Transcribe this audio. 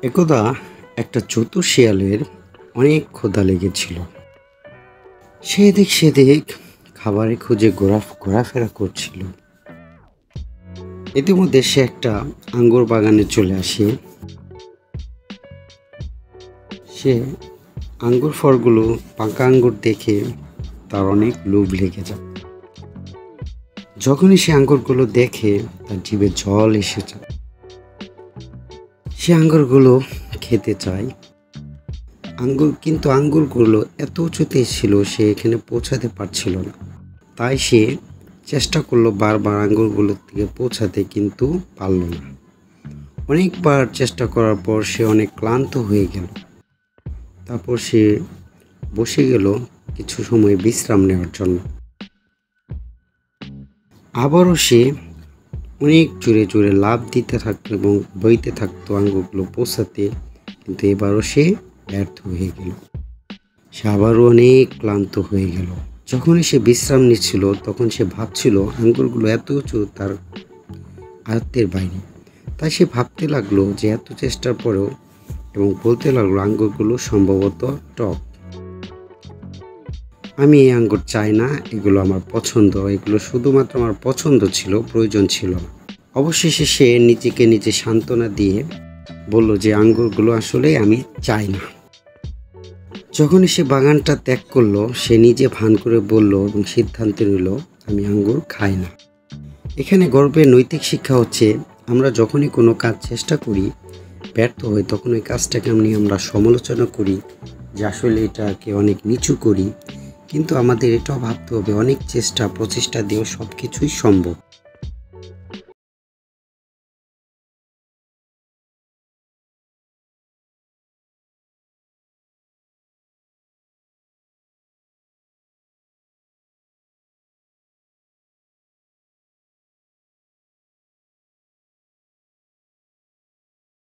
একদা একটা চতুর শিয়ালের অনেক ক্ষুধা লেগেছিল। সে এদিক সেদিক খাবারের খুঁজে ঘোরাফেরা করছিল। ইতিমধ্যে সে একটা আঙ্গুর বাগানে চলে আসে। সে আঙ্গুর ফলগুলো, পাকা আঙ্গুর দেখে তার অনেক লোভ লেগে যায়। যখনই সে আঙ্গুরগুলো দেখে তার জিভে জল এসে যায়। সে আঙ্গুরগুলো খেতে চায়। কিন্তু আঙ্গুরগুলো এত উঁচুতে ছিল সে এখানে পৌঁছাতে পারছিল না। তাই সে চেষ্টা করলো বারবার আঙ্গুরগুলোর থেকে পৌঁছাতে, কিন্তু পারল না। অনেকবার চেষ্টা করার পর সে অনেক ক্লান্ত হয়ে গেল। তারপর সে বসে গেল কিছু সময় বিশ্রাম নেওয়ার জন্য। আবারও সে অনেক জোরে জোরে লাফ দিতে থাকতো এবং বইতে থাকতো আঙ্গুরগুলো পৌঁছাতে, কিন্তু এবারও সে ব্যর্থ হয়ে গেল। সে আবারও অনেক ক্লান্ত হয়ে গেল। যখনই সে বিশ্রাম নিচ্ছিল তখন সে ভাবছিল আঙ্গুরগুলো এত উঁচু তার আয়ত্তের বাইরে। তাই সে ভাবতে লাগলো যে এত চেষ্টার পরেও, এবং বলতে লাগলো আঙ্গুরগুলো সম্ভবত টক। আমি এই আঙ্গুর চাই না, এগুলো আমার পছন্দ, এগুলো শুধুমাত্র আমার পছন্দ ছিল, প্রয়োজন ছিল না। অবশেষে সে নিজে সান্ত্বনা দিয়ে বলল যে আঙ্গুরগুলো আসলে আমি চাই না। যখনই সে বাগানটা ত্যাগ করলো সে নিজে ভান করে বলল এবং সিদ্ধান্ত নিল, আমি আঙ্গুর খাই না। এখানে গল্পের নৈতিক শিক্ষা হচ্ছে, আমরা যখনই কোনো কাজ চেষ্টা করি ব্যর্থ হই, তখন ওই কাজটাকে আমরা সমালোচনা করি যে আসলে এটাকে অনেক নিচু করি। কিন্তু আমাদের এটাও ভাবতে হবে অনেক প্রচেষ্টা দিয়েও সব কিছুই সম্ভব।